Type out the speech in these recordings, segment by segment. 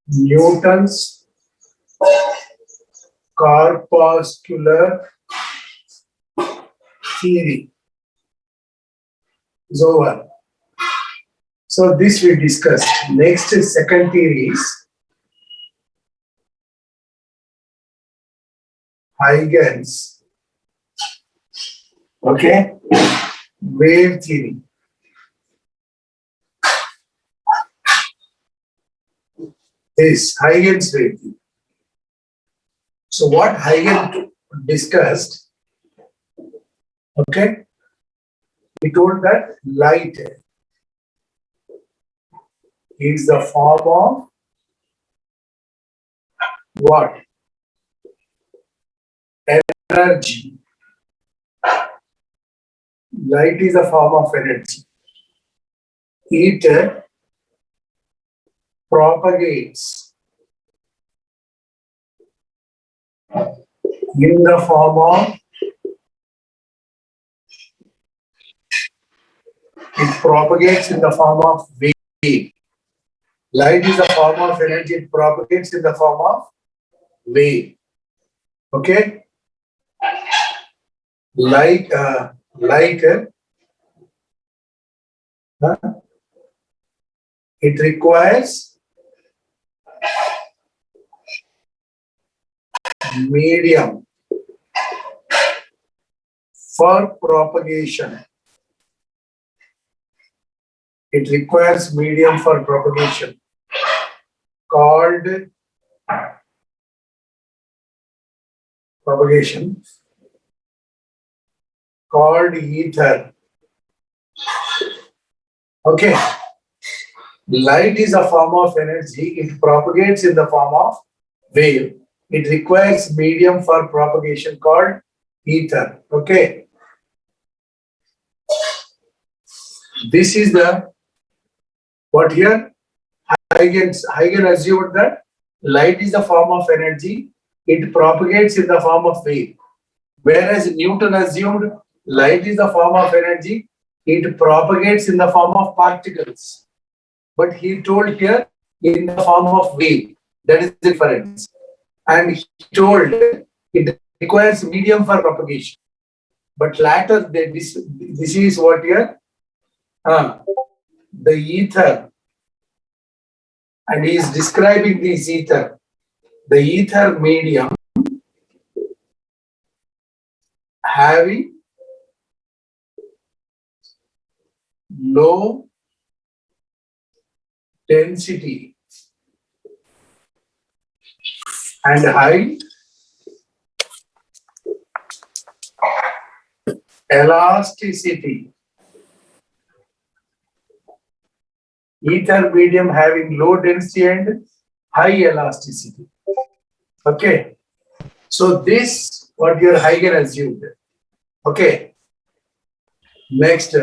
Newton's corpuscular theory is over. So this we discussed. Next is second theory is Huygens, okay, wave theory. This Huygens wave theory. So what Huygens discussed, okay, he told that light is the form of what? Energy. Light is a form of energy. It propagates in the form of wave. Light is a form of energy. It propagates in the form of wave. Okay, light it requires medium for propagation. It requires medium for propagation called ether. Okay, light is a form of energy. It propagates in the form of wave. It requires medium for propagation called ether. Okay, this is the what here Huygens assumed that light is a form of energy. It propagates in the form of wave. Whereas Newton assumed light is a form of energy. It propagates in the form of particles. But he told here in the form of wave. That is the difference. And he told it requires medium for propagation. But later, this is what here? The ether. And he is describing this ether. The ether medium having low density and high elasticity. Ether medium having low density and high elasticity. Okay. So this what your Huygens assumed. Okay. Next.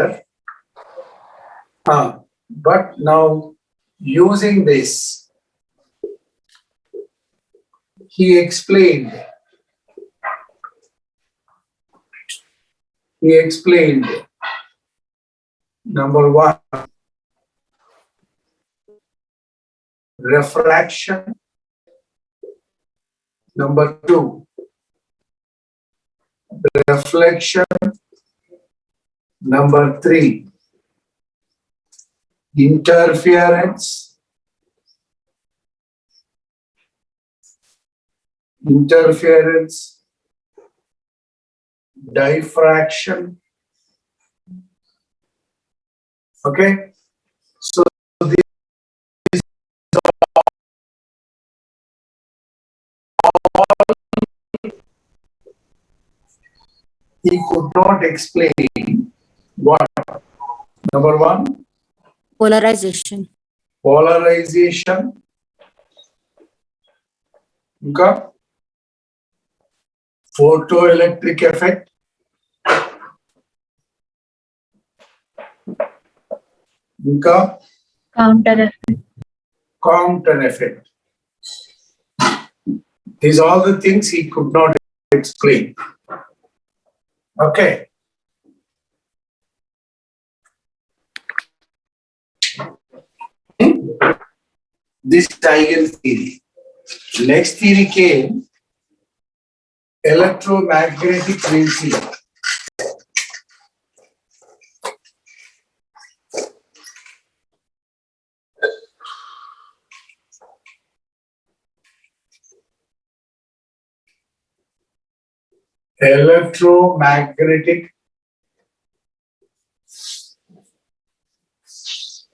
But now using this, he explained. Number one, refraction. Number two, reflection. Number three, interference. Diffraction. Okay. So this he could not explain what? Number one, Polarization. ఇంకా photoelectric effect, ఇంకా counter effect. These are all the things he could not explain. Okay. This is Huygens theory. Next theory came electromagnetic field theory. Electromagnetic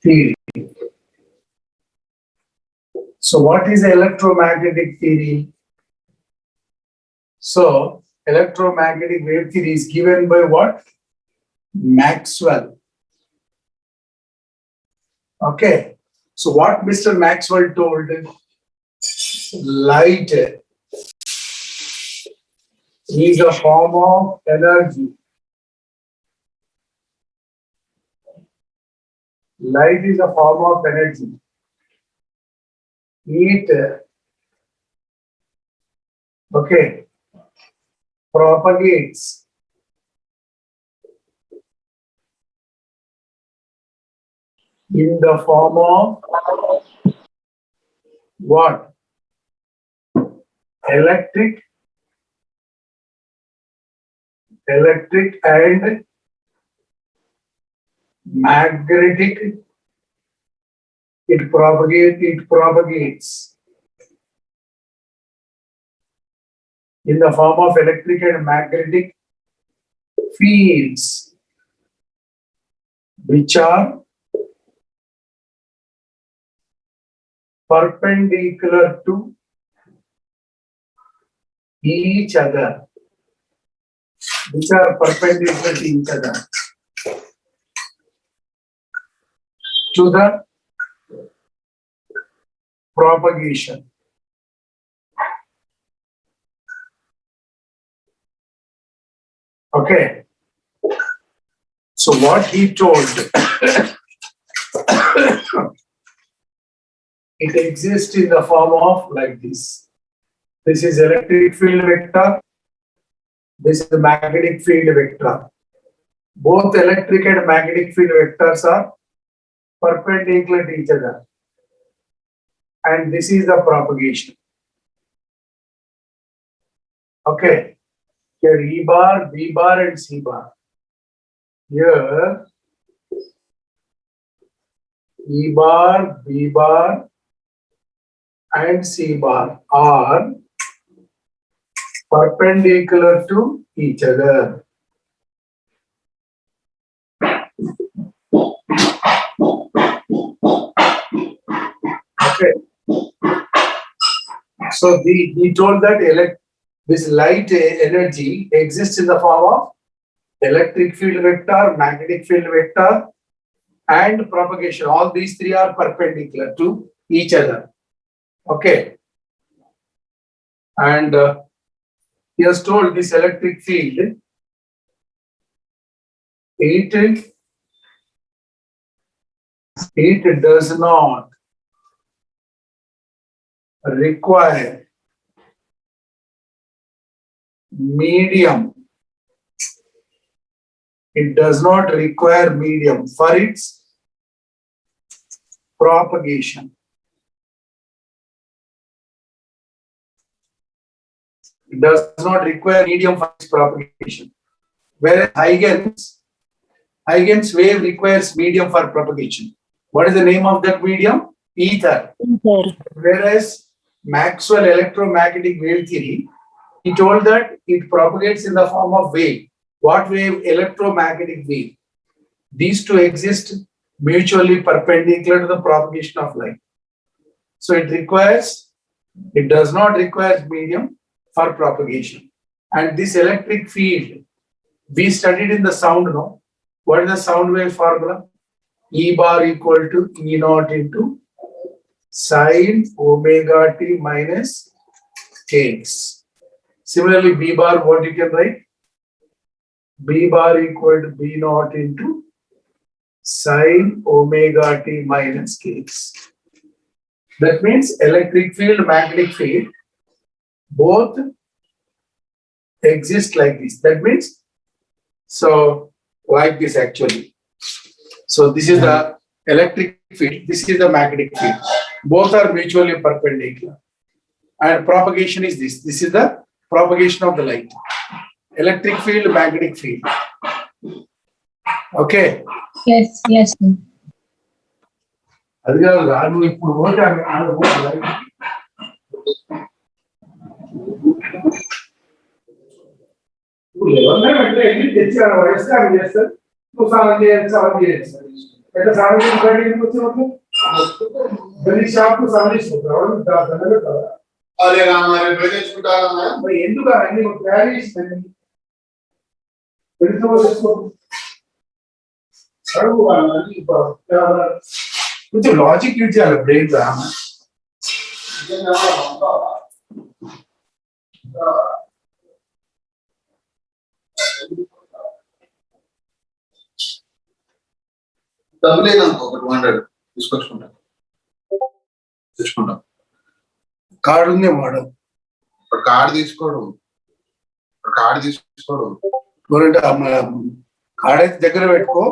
theory. So what is electromagnetic theory? So electromagnetic wave theory is given by what? Maxwell. Okay. So what Mr. Maxwell told, light is a form of energy. Light is a form of energy. It, okay, propagates in the form of what? Electric and magnetic. It propagates in the form of electric and magnetic fields, which are perpendicular to each other. Which are perpendicular to each other. To the propagation. Okay. So what he told, it exists in the form of like this. This is electric field vector. This is the magnetic field vector. Both electric and magnetic field vectors are perpendicular to each other. And this is the propagation. Okay. Here E bar, B bar and C bar. Here E bar, B bar and C bar are perpendicular to each other. Okay. So he told that this light energy exists in the form of electric field vector, magnetic field vector, and propagation. All these three are perpendicular to each other. Okay. And he has told this electric field, it does not require medium. It does not require medium for its propagation. It does not require medium for its propagation. Whereas Huygens wave requires medium for propagation. What is the name of that medium? Ether. Whereas Maxwell electromagnetic wave theory, he told that it propagates in the form of wave. What wave? Electromagnetic wave. These two exist mutually perpendicular to the propagation of light. So it does not require medium for propagation. And this electric field, we studied in the sound, no? What is the sound wave formula? E bar equal to E naught into sine omega t minus kx. Similarly, B bar, what you can write? B bar equal to B naught into sine omega t minus kx. That means electric field, magnetic field, both exist like this. That means, so like this actually. So this is the electric field, this is the magnetic field. Both are mutually perpendicular. And propagation is this. This is the propagation of the light. Electric field, magnetic field. Okay. Yes, yes, sir. అది కాదు రా, నువ్వు ఇప్పుడు పోతే ఆడ పోవాలి. నువ్వు ఎవరినైనా వెంటనే వెళ్ళి తెచ్చి ఆడ వయసు ఆమె చేస్తారు. నువ్వు స్నానం చేయాలి, స్నానం చేయాలి. ఎట్లా స్నానం చేసి బయటకి వచ్చినప్పుడు గల్లీ షాప్ స్నానం చేసుకుంటారు. దండలు కదా. अरे राम अरे बेचुटा మరి ఎందుకు అన్ని తయారు చేసిందండి పెళ్లితో చేసుకో అడుగు వాళ్ళని కొంచెం లాజిక్ యూజ్ చేయాలి బ్రెయిన్ రా డబ్బులు ఏదనుకో ఒక 200 తీసుకొచ్చుకుంటా తెచ్చుకుంటాం కార్డు ఉంది వాడు ఒక కార్డు తీసుకోడు గవర్నమెంట్ కార్డ్ అయితే దగ్గర పెట్టుకో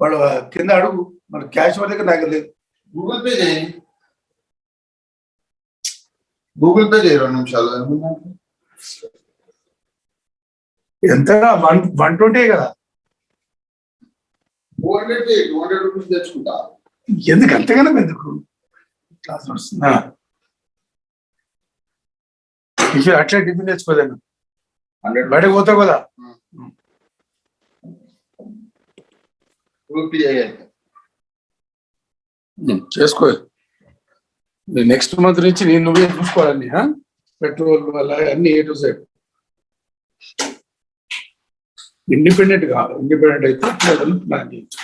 వాడు కింద అడుగు మన క్యాష్ వాడి దగ్గర నాకు లేదు గూగుల్ పే చేయి 2 నిమిషాలు ఎంత 120 కదా 200 రూపీస్ తెచ్చుకుంటా ఎందుకు అంతగానో ఎందుకు క్లాస్ వస్తుందా అట్లా టిఫిన్ తెచ్చుకోదాను 100 బయటకు పోతావు కదా రూపీ చేసుకో నెక్స్ట్ మంత్ నుంచి నేను నువ్వే చూసుకోవాలని పెట్రోల్ వల్ల అన్ని ఏ టు సైడ్ ఇండిపెండెంట్ కాదు ఇండిపెండెంట్ అయితే ప్లాన్ చేయొచ్చు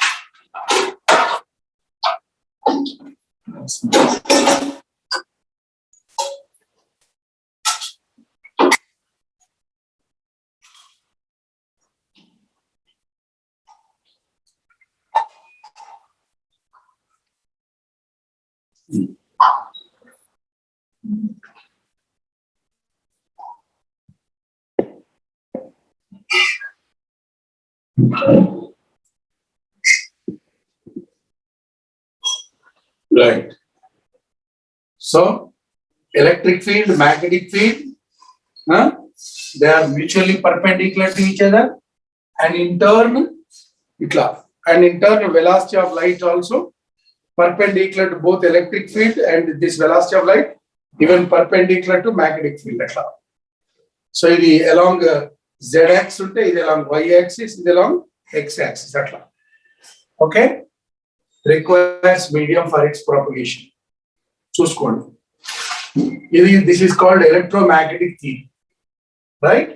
Right. So, electric field, magnetic field, they are mutually perpendicular to each other, and in turn, velocity of light also perpendicular to both electric field and this velocity of light even perpendicular to magnetic field. So, it is along z-axis, it is along y-axis, it is along x-axis. Okay. Requires medium for its propagation. Chuskondi. This is called electromagnetic field, right?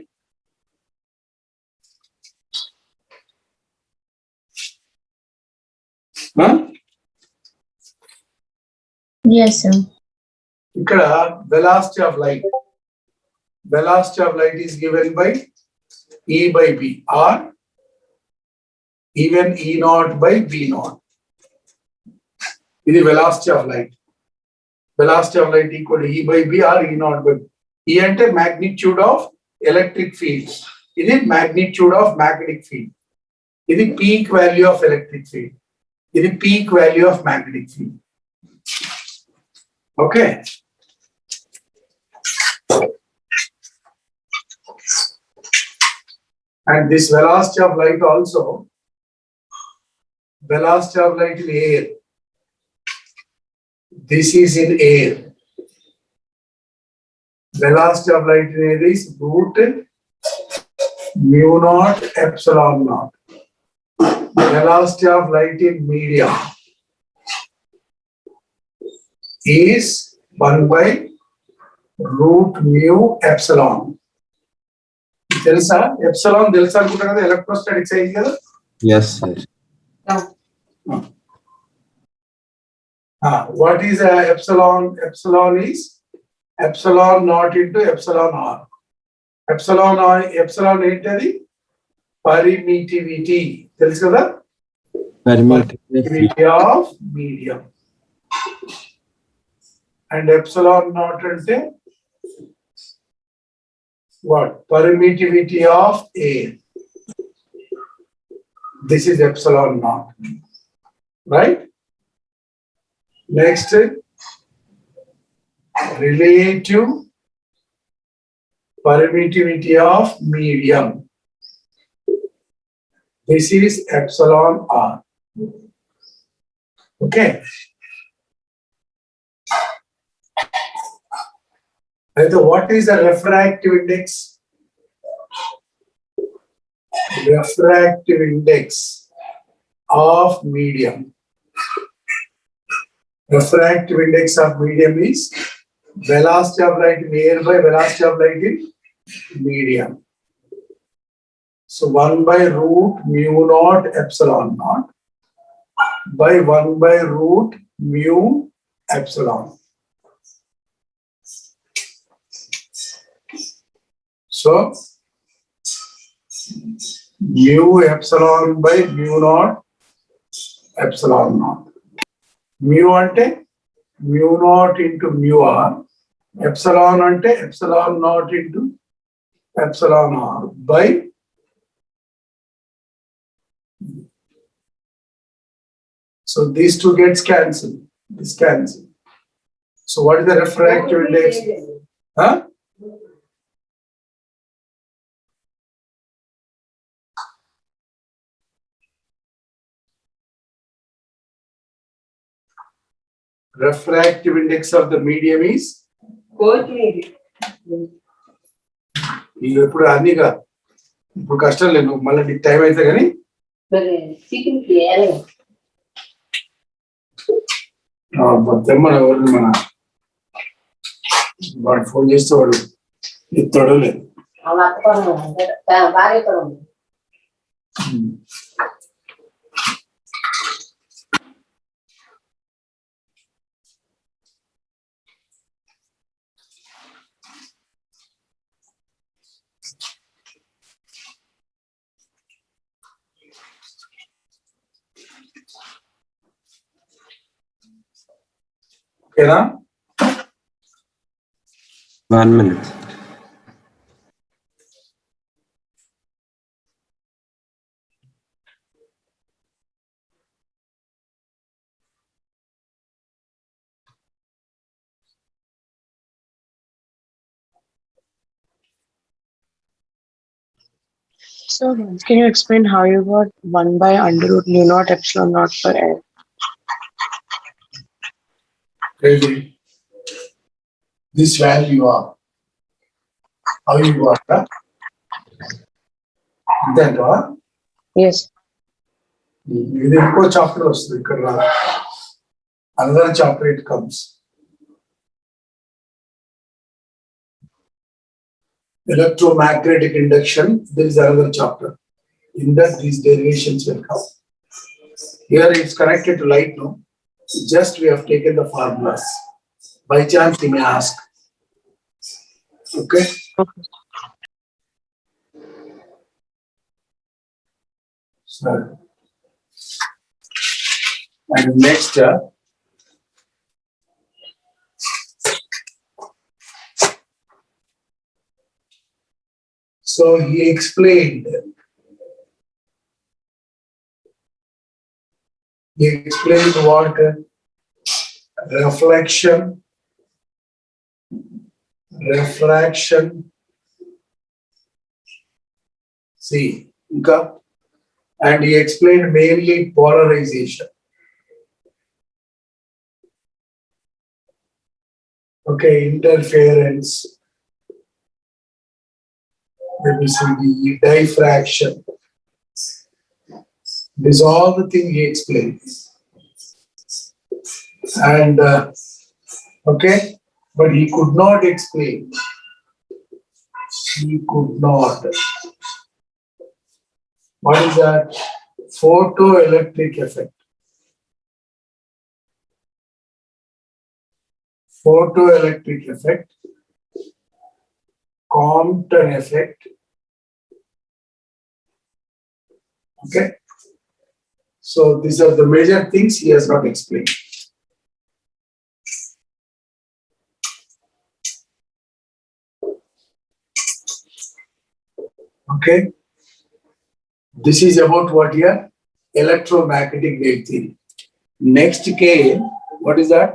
Yes, sir. Ikkada velocity of light. Velocity of light is given by E by B or even E naught by B naught. This is velocity of light. Velocity of light equal to E by B or E naught by B. E ante magnitude of electric field. This is magnitude of magnetic field. This is peak value of electric field. This is peak value of magnetic field. Okay. And this velocity of light also, velocity of light in air. This is in air. Velocity of light in air is root mu naught epsilon naught. Velocity of light in medium is 1 by root mu epsilon. తెలుసా epsilon తెలుసా అనుకుంటా కదా electrostatics అయింది కదా Yes, sir. What is epsilon? Epsilon is epsilon naught into epsilon r. Epsilon ఏంటది permittivity తెలుసు కదా permittivity of medium and epsilon naught అంటే what? Permittivity of air. This is epsilon naught, right? Next, relative permittivity of medium. This is epsilon r. Okay. And so what is the refractive index? Refractive index of medium. Refractive index of medium is velocity of light in air by velocity of light in medium. So 1 by root mu naught epsilon naught by 1 by root mu epsilon. So mu epsilon by mu naught epsilon naught. Mu ante mu naught into mu r. Epsilon ante epsilon naught into epsilon r by so these two gets cancelled. This cancel. So what is the refractive index? Huh? Refractive index of the medium is ఇప్పుడు అన్నీగా ఇప్పుడు కష్టం లేదు మళ్ళీ నీకు time అయితే కానీ తెమ్మన ఎవరు మన వాడు ఫోన్ చేస్తే వాడు ఎత్తాడో లేదు ఓకేనా 1 minute. So, can you explain how you got 1 by under root mu naught epsilon naught for air? Crazy. This value are how you got that? That one. Yes. ఇది ఇంకో చాప్టర్ వస్తుంది ఇక్కడ రాదు. Another chapter it comes. Electromagnetic induction, there is another chapter. In that these derivations will come. Here it's connected to light, no? Just we have taken the formulas. By chance he may ask. Okay? Okay. So, and next, so he explained what refraction, see, and he explained mainly polarization. Okay, interference. Let me see the diffraction. These are all the things he explained. And okay, but he could not explain. He could not. What is that? Photoelectric effect. Photoelectric effect. Compton effect. Okay. So these are the major things he has not explained. Okay. This is about what here? Electromagnetic wave theory. Next came, what is that?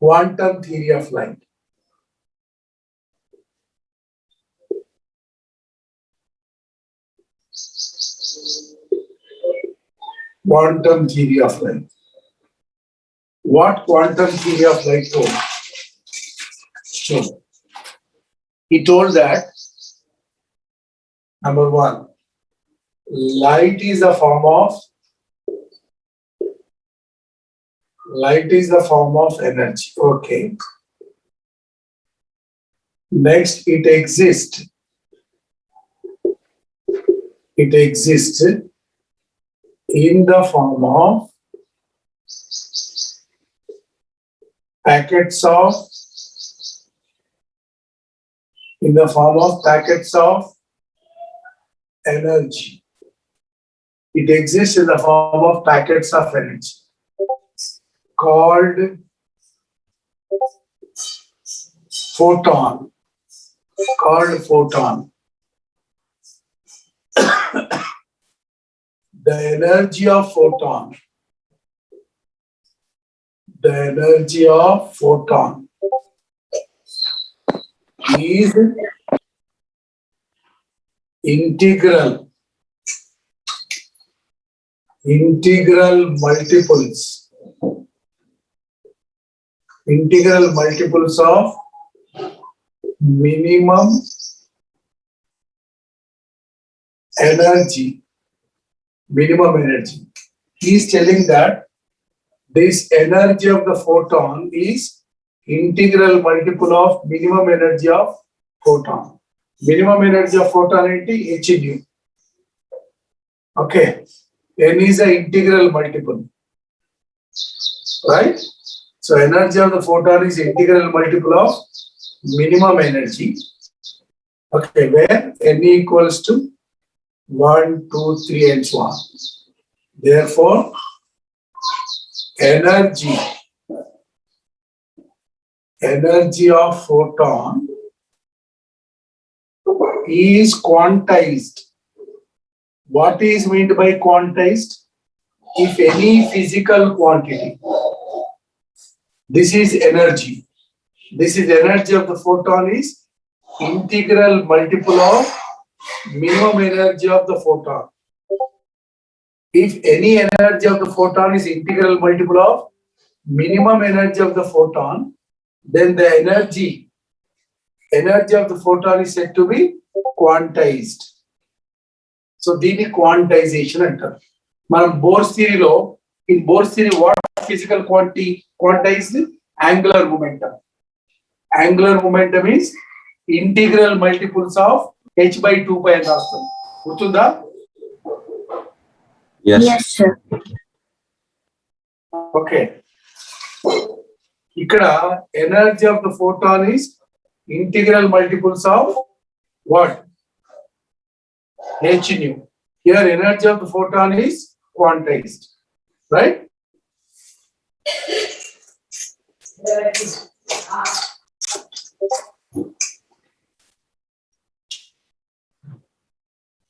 quantum theory of light. Quantum theory of light. What quantum theory of light told? So, he told that, number one, light is a form of energy. Okay. Next, it exists. It exists in the form of packets of energy. It exists in the form of packets of energy called photon. The energy of photon is integral multiples of minimum energy. He is telling that this energy of the photon is integral multiple of minimum energy of photon. Minimum energy of photon is h nu. Okay. N is the integral multiple. Right? So energy of the photon is integral multiple of minimum energy. Okay, where N equals to 1, 2, 3 and so on. Therefore, energy of photon is quantized. What is meant by quantized? If any physical quantity, this is energy. This is energy of the photon is integral multiple of minimum energy of the photon. If any energy of the photon is integral multiple of minimum energy of the photon, then the energy of the photon is said to be quantized. So, దీన్ని quantization అంటారు. మనం Bohr's theory లో, in Bohr's theory, what physical quantity quantized? Angular momentum. Angular momentum is integral multiples of h by 2 pi అని రాస్తాం. గుర్తుందా? Yes, sir. Okay. ఇక్కడ energy of the photon is integral multiples of what? H nu. Here energy of the photon is quantized. Right?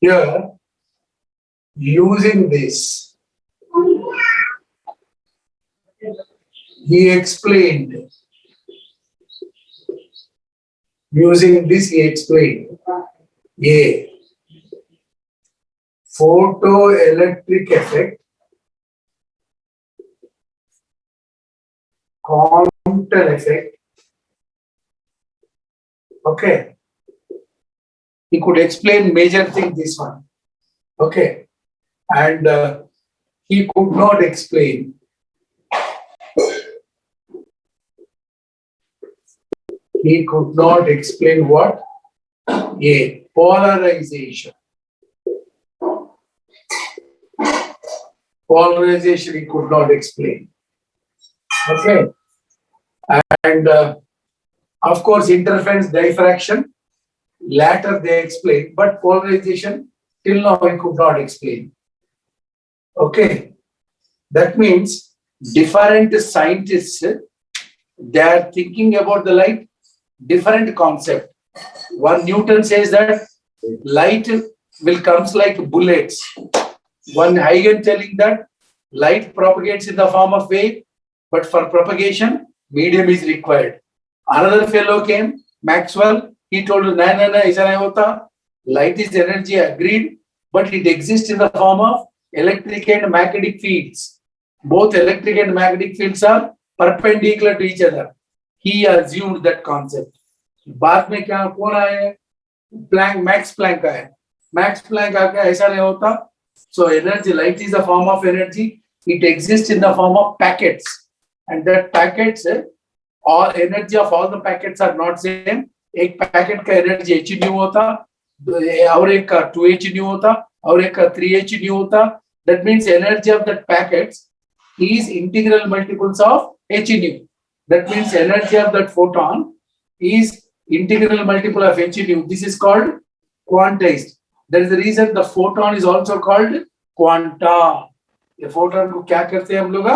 Here, using this, he explained. Using this, he explained. A. Photoelectric effect, Compton effect. Okay. He could explain major thing, this one. Okay. And he could not explain what? A. Polarization. Polarization he could not explain. Okay. And of course, interference, diffraction, later they explained, but polarization till now he could not explain. Okay. That means different scientists, they are thinking about the light, different concept. One Newton says that light will comes like bullets. One Huygens telling that light propagates in the form of wave, but for propagation, medium is required. Another fellow came, Maxwell, he told, no, aisa nahi hota. Light is energy, agreed, but it exists in the form of electric and magnetic fields. Both electric and magnetic fields are perpendicular to each other. He assumed that concept. बाद में क्या कौन आए? Planck, Max Planck आए. Max Planck आके ऐसा नहीं होता. So energy, light is a form of energy. It exists in the form of packets, and that packets, all energy of all the packets are not same. एक packet का energy h nu होता, और एक का 2h nu होता, और एक का 3h nu होता. That means energy of that packets is integral multiples of h nu. That means energy of that photon is integral multiple of h nu. This is called quantized. That is the reason the photon is also called quanta. The photon को क्या करते हैं हम लोग?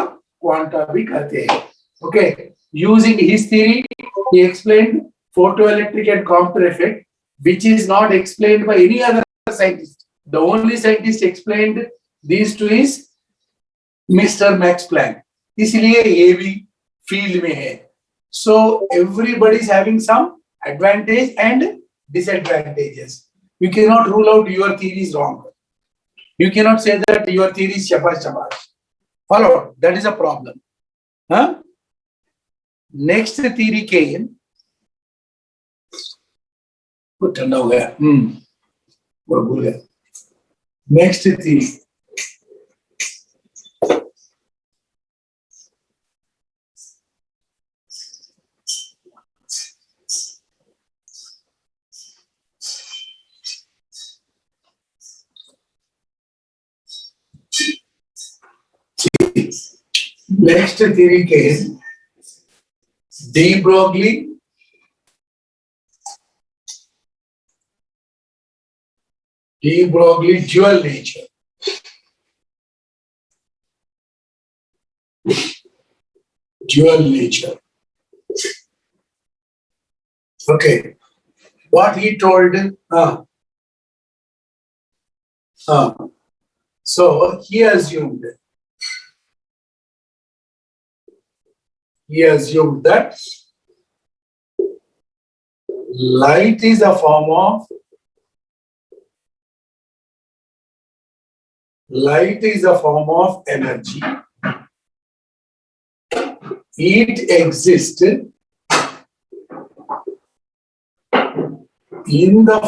Quanta भी कहते हैं. Okay. Using his theory, he explained photoelectric and Compton effect, which is not explained by any other scientist. The only scientist explained these two is Mr. Max Planck. इसलिए ये भी field में है. So everybody is having some advantage and disadvantages. You cannot rule out your theory is wrong. You cannot say that your theory is shabash. Follow? That is a problem. Huh? Next theory came. ठंडा हो गया. भूल गया. Next theory. Next theory came de Broglie, dual nature. Dual nature. Okay. What he told, so he assumed that light is a form of energy. It exists in the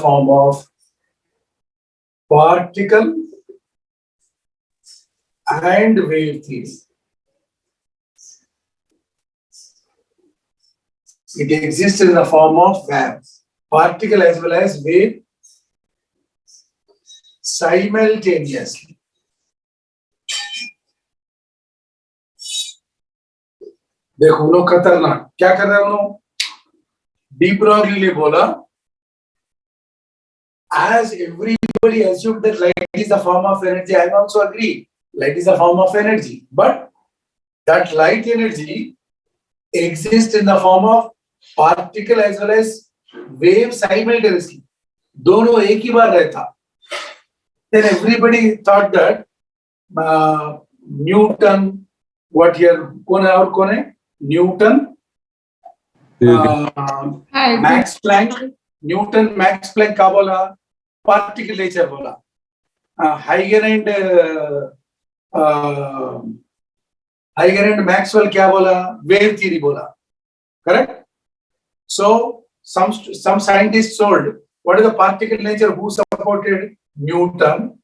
form of particle and wave theory. It exists in the form of particle as well as wave simultaneously. देखो लोग खतरनाक क्या कर रहे हैं उन्होंने? De Broglie ने बोला, as everybody assumed that light is a form of energy, I also agree. Light is a form of energy, but that light energy exists in the form of particle as well as wave simultaneously. दोनों एक ही बार रहता. Then everybody thought that Newton, what here? कौन है? Newton, Max Planck. Newton, Max Planck क्या बोला? Particle nature बोला. Huygens and Maxwell क्या बोला? Wave theory बोला. Correct? So some scientists told what is the particle nature who supported Newton.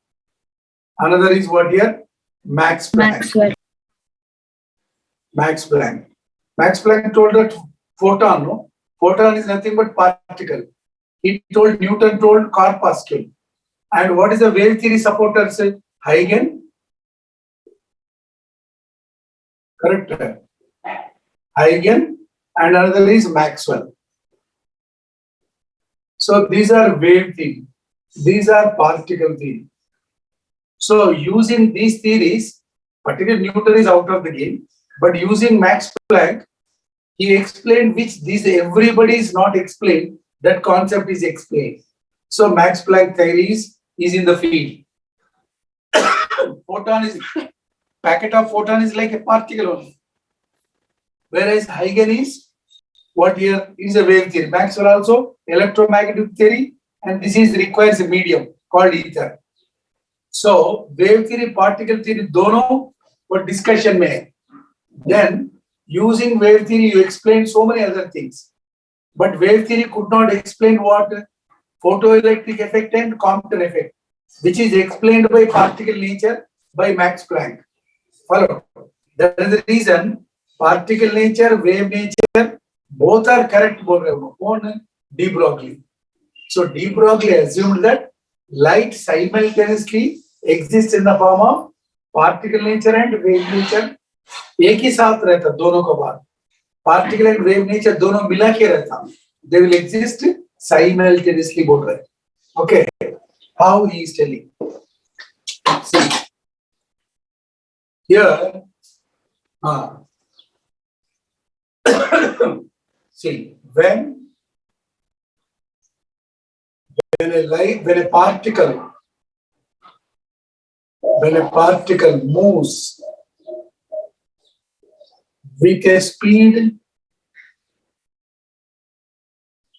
Another is what here? Max Planck. Max Planck told that photon is nothing but particle. Newton told corpuscle. And what is the wave theory supporters? Huygens. Correct. Huygens, and another is Maxwell. So these are wave theory. These are particle theory. So using these theories, particularly Newton is out of the game, but using Max Planck, he explained which these everybody is not explained, that concept is explained. So Max Planck theory is in the field. photon is, packet of photon is like a particle only. Whereas Huygens is, what here is a wave theory. Maxwell also electromagnetic theory, and this is requires a medium called ether. So wave theory, particle theory, दोनों वो discussion में है. Then using wave theory, you explain so many other things. But wave theory could not explain what photoelectric effect and Compton effect, which is explained by particle nature by Max Planck. Follow? That is the reason particle nature, wave nature, both are correct. On de Broglie. So de Broglie assumed that light simultaneously exists in the form of particle nature and wave nature. एक ही साथ रहता दोनों का बात. Particle and wave nature दोनों मिला के रहता. They will exist simultaneously बोल रहे. Okay. How he is telling. See. Here. See, when a particle moves with a speed,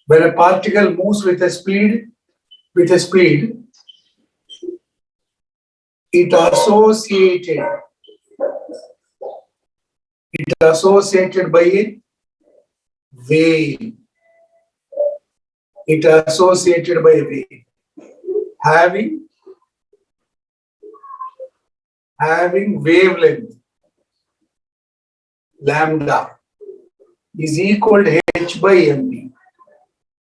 when a particle moves with a speed, it associated by a wave. It associated by a wave having wavelength lambda is equal to h by mb.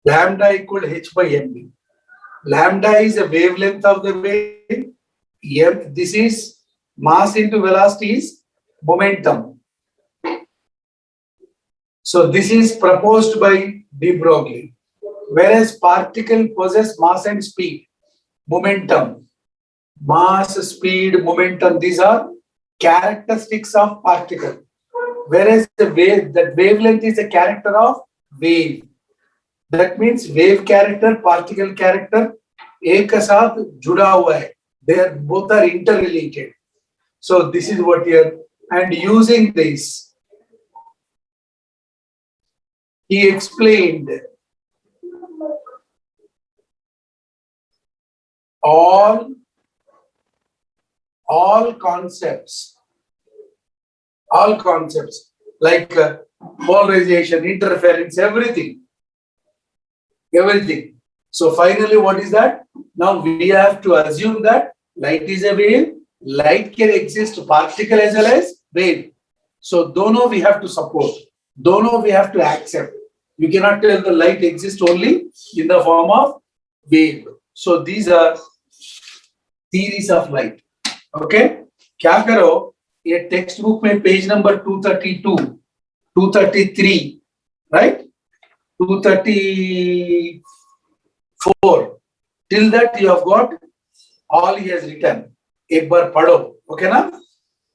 Lambda equal to h by mb. Lambda is the wavelength of the wave. M, this is mass into velocity is momentum. So this is proposed by de Broglie. Whereas particle possess mass and speed, momentum, mass, speed, momentum, these are characteristics of particle. Whereas the wave, that wavelength is a character of wave. That means wave character, particle character, एक के साथ जुड़ा हुआ है. They are both are interrelated. So this is what here, and using this, he explained all concepts like polarization, interference, everything. So finally, what is that? Now we have to assume that light is a wave. Light can exist particle as well as wave. So dono we have to support. Dono we have to accept. You cannot tell the light exists only in the form of wave. So these are theories of light. Okay? क्या करो? ये textbook में page number 232, 233, right? 234. Till that you have got all he has written. एक बार पढ़ो. Okay ना?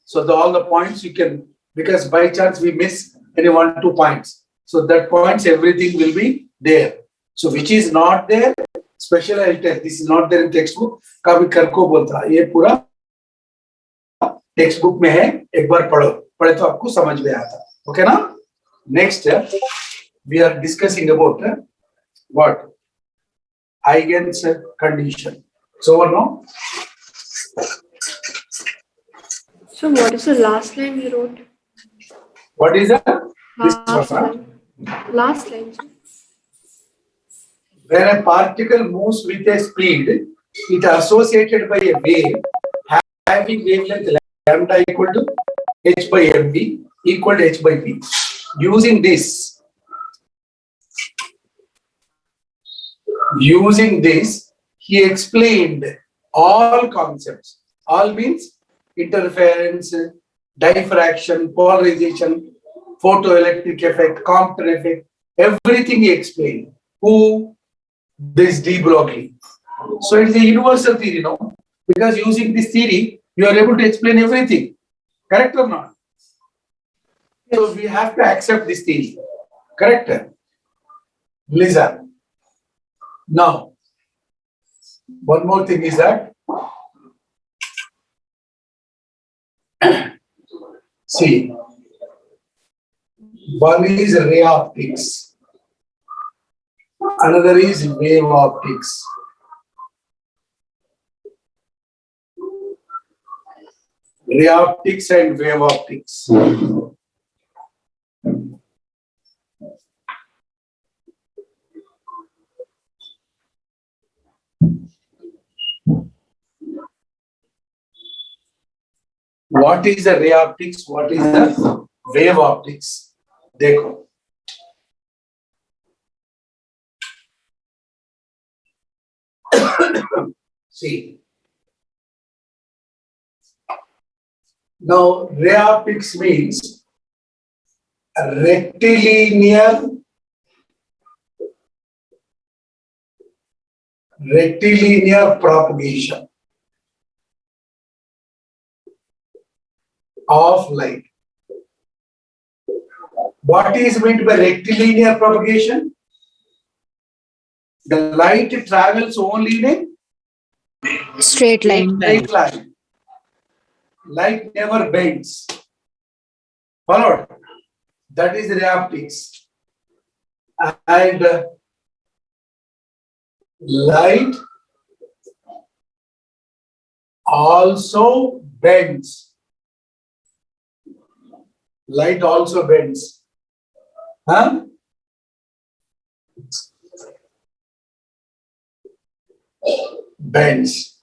So all the points you can, because by chance we miss any 1-2 points. So that points everything will be there. So which is not there, special I'll tell. This is not there in textbook. कभी करको बोलता. ये पूरा textbook में है. एक बार पढ़ो. पढ़े तो आपको समझ में आता. Okay ना? Next, we are discussing about what? Huygens condition. So or no? So what is the last line you wrote? What is that? This Last one, huh? line. Last line. Sir. When a particle moves with a speed, it associated by a wave having wavelength lambda equal to h by mv equal to h by p. Using this, he explained all concepts. All means interference, diffraction, polarization, photoelectric effect, Compton effect, everything he explained. Who? This de Broglie. So it is a universal theory now. Because using this theory, you are able to explain everything. Correct or not? So we have to accept this theory. Correct? Listen. Now, one more thing is that See, one is ray optics, another is wave optics. Ray optics and wave optics. What is the ray optics? What is the wave optics? देखो. See. Now, ray optics means a rectilinear propagation of light. What is meant by rectilinear propagation? The light travels only in Straight a line. straight line. Light never bends. Followed? That is ray optics. And light also bends. Light also bends. Huh? Bends.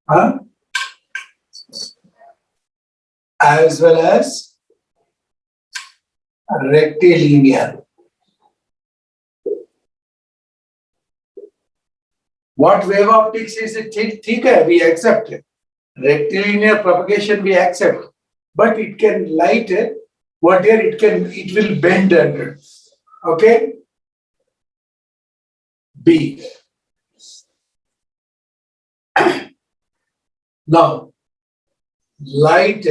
Huh? As well as rectilinear. What wave optics is it? ठीक है, we accept it. Rectilinear propagation we accept, but it can light it. What here it will bend under. Okay. B. Now, light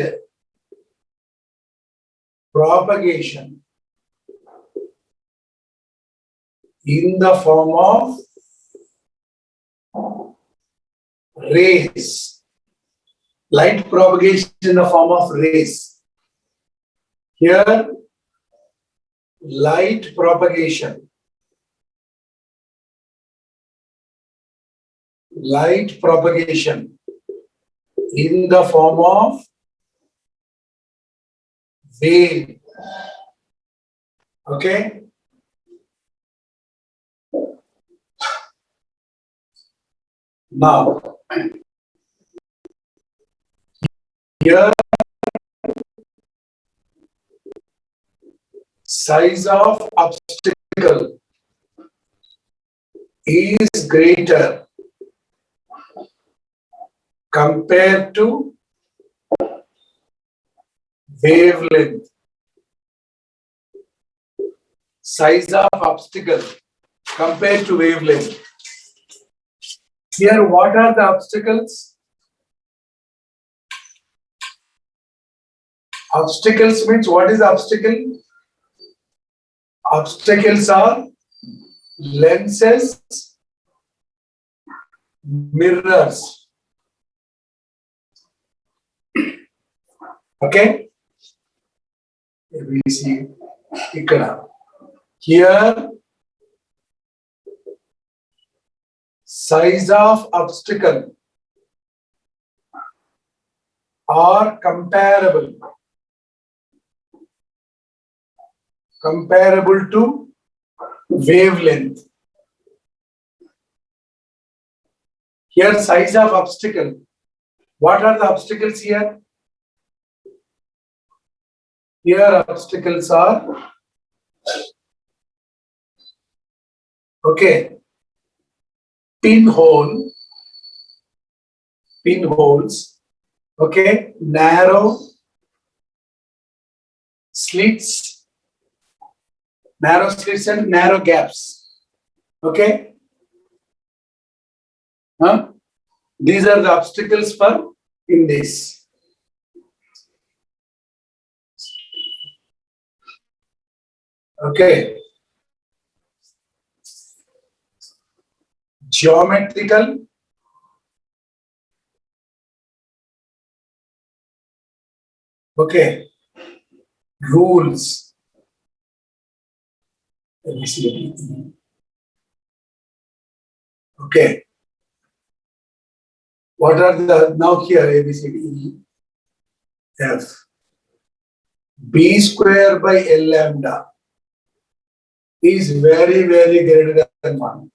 propagation in the form of rays. Light propagation in the form of rays. Here, light propagation. Light propagation in the form of wave. Okay? Now, here, size of obstacle is greater compared to wavelength. Size of obstacle compared to wavelength. Here, what are the obstacles? Obstacles means what is obstacle? Obstacles are lenses, mirrors. Okay? We see here size of obstacle are comparable to wavelength. Here size of obstacle. What are the obstacles here? Here obstacles are okay. Pinholes, okay, narrow slits and narrow gaps, okay. These are the obstacles for in this. Okay. Geometrical, okay, rules. ABCD. Okay. What are the, now here ABCD, F. B square by L lambda is very, very greater than 1.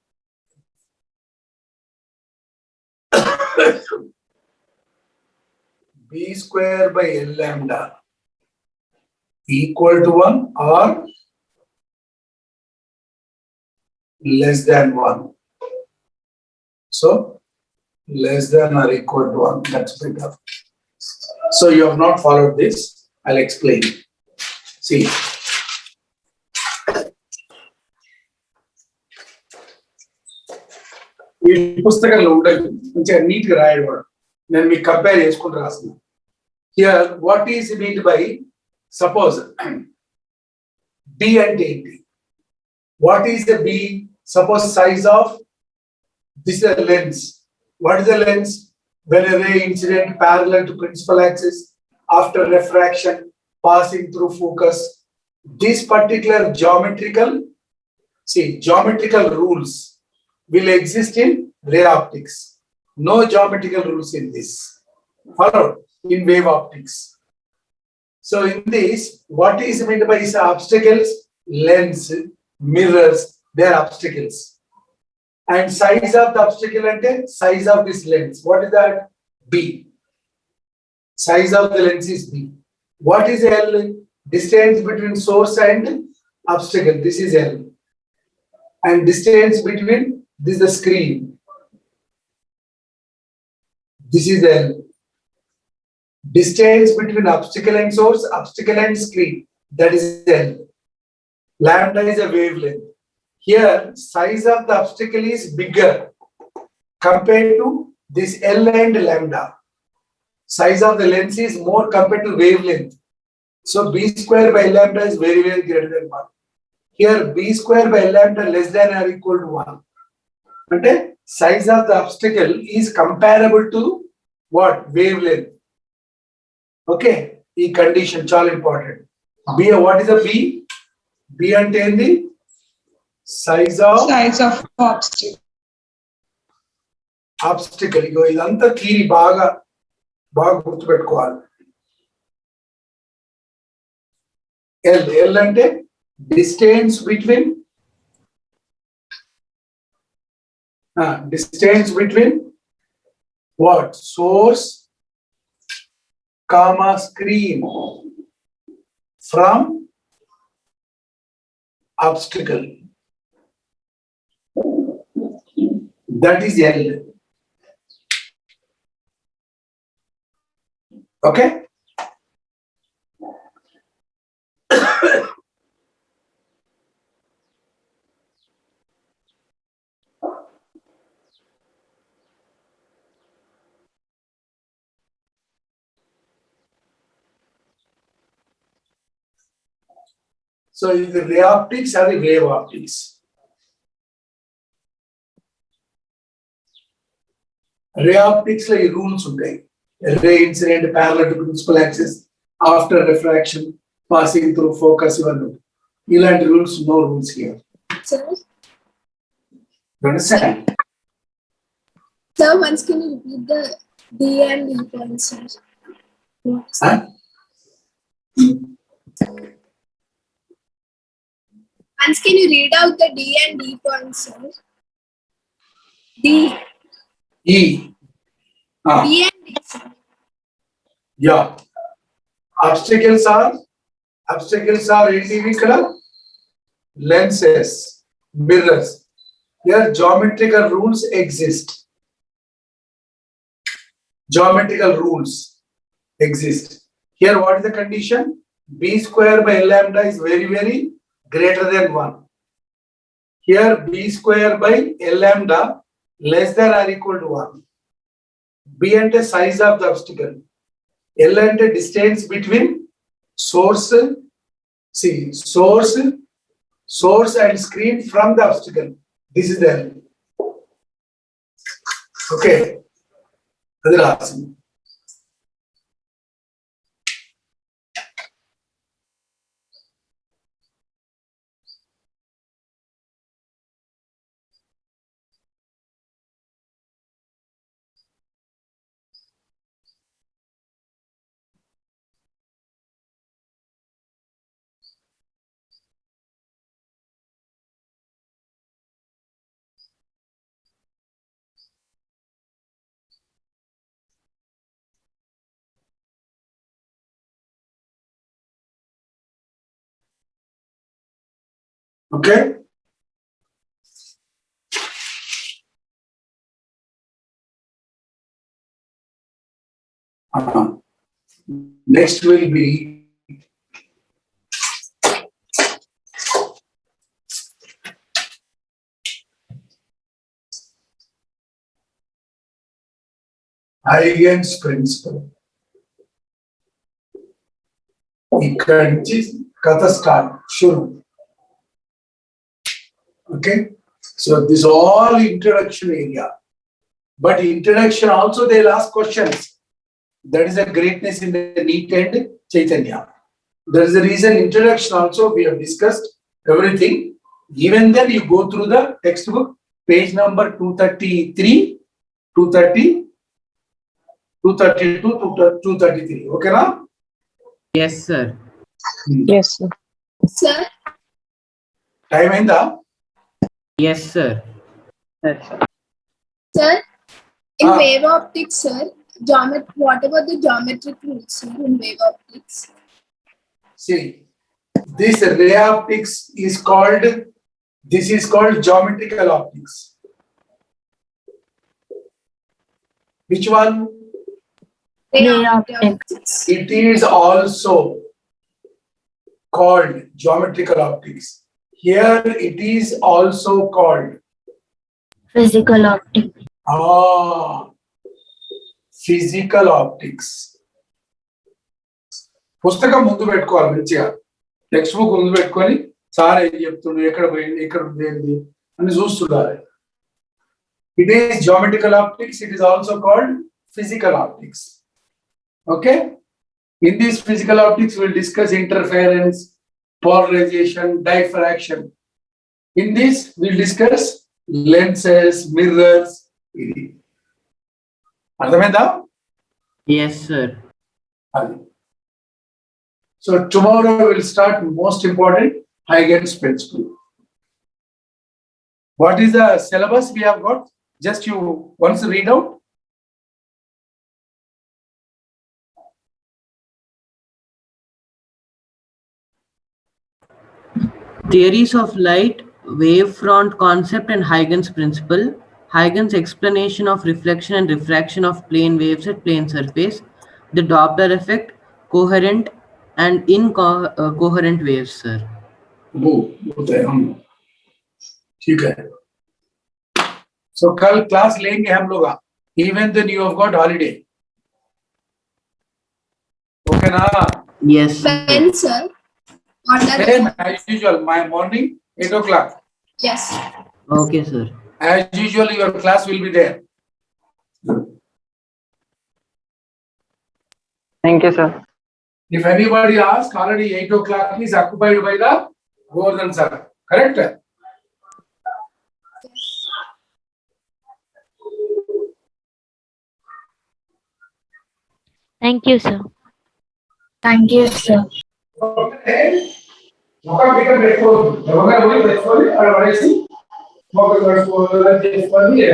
B square by L lambda equal to 1 or less than 1. So, less than or equal to 1, that's better. So, you have not followed this, I'll explain. See. ఈ పుస్తకంలో ఉంటుంది మంచిగా neat గా రాయడం నేను మీకు compare చేసుకుంటూ రాస్తున్నాను. Here, what is meant by, suppose B అంటే ఏంటి? What is the B? Suppose size of this is a lens. What is the lens? When a ray incident parallel to principal axis after refraction passing through focus, this particular geometrical rules will exist in ray optics. No geometrical rules in this. Follow in wave optics. So in this, what is meant by obstacles? Lens, mirrors, they are obstacles. And size of the obstacle and size of this lens. What is that? B. Size of the lens is B. What is L? Distance between source and obstacle. This is L. And distance between, this is the screen. This is L. Distance between obstacle and source, obstacle and screen. That is L. Lambda is a wavelength. Here, size of the obstacle is bigger compared to this L and lambda. Size of the lens is more compared to wavelength. So B square by lambda is very, very greater than 1. Here, B square by lambda less than or equal to 1. Okay? Size of the obstacle is comparable to what? Wavelength. Okay? E condition, చాలా important. B, what is the B? B అంటే ఏంది? Size of obstacle. Obstacle. ఇగో ఇదంతా theory బాగా గుర్తుపెట్టుకోవాలి. L అంటే distance between what? Source, comma, screen from obstacle. That is L. Okay? So the ray optics or the wave optics. Ray optics like rules ఉంటాయి. Ray incident parallel to principal axis after refraction passing through focus ఇవన్నీ. ఇలాంటి rules, no rules here. Sir, You understand? sir, once can you repeat the D and E points, sir? Huh? Once can you read out the D and E points, sir? D E. Ah, D and E, sir. yeah. Obstacles are ఏంటివి ఇక్కడ? Lenses, mirrors. Here geometrical rules exist. Geometrical rules exist. Here what is the condition? B square by L lambda is very, very greater than 1. Here B square by L lambda less than or equal to 1. B ante size of the obstacle. L ante distance between source and screen from the obstacle. This is the L. Okay. అది రాసింది. Okay? Next will be Huygens principle. ఇక్కడ నుంచి కథ start షురు. Okay, so this all introduction area, but introduction also they'll ask questions. That is a greatness in the NEET and Chaitanya. There is a reason introduction also we have discussed everything. Even then you go through the textbook, page number 233, 230, 232 to 233. Okay, now? Yes, sir. Yes, sir. Sir, Time ainda? Yes, sir. sir, in Ah. wave optics, sir, what about the geometric rules, sir, in wave optics? See, this ray optics is called, this is called geometrical optics. Which one? Ray Ray optics. It is also called geometrical optics. Here it is also called Physical optics. physical optics. పుస్తకం ముందు పెట్టుకోవాలి మంచిగా, text book ముందు పెట్టుకొని sir ఏం చెప్తుండ్రు, ఎక్కడ పోయింది, ఎక్కడ ఉంది ఏంది అని చూస్తుండాలి. It is geometrical optics. It is also called physical optics. Okay. In this physical optics, we'll discuss interference, polarization, diffraction. In this, we'll discuss lenses, mirrors. అర్థమైందా? Yes, sir. అది. So tomorrow we'll start most important Huygens principle. What is the syllabus we have got? Just you once read out. Theories of light, wavefront concept, and Huygens principle. Huygens explanation of reflection and refraction of plane waves at plane surface. The Doppler effect, coherent and incoherent waves, sir. ठीक है. So कल class लेंगे हम लोग. Even then you have got holiday. Okay ना? Yes, sir. When, sir? What are Same the- as usual. My morning 8 o'clock. Yes. Okay, sir. As usual, your class will be there. Thank you, sir. If anybody asks, already 8 o'clock is occupied by the Govardhan sir. Correct? Thank you, sir. Thank you, sir. ఒక బిగ్గర పెట్టుకోవద్దు. ఎవరైనా పోయి పెట్టుకొని అక్కడ పడేసి ఒక చేసుకొని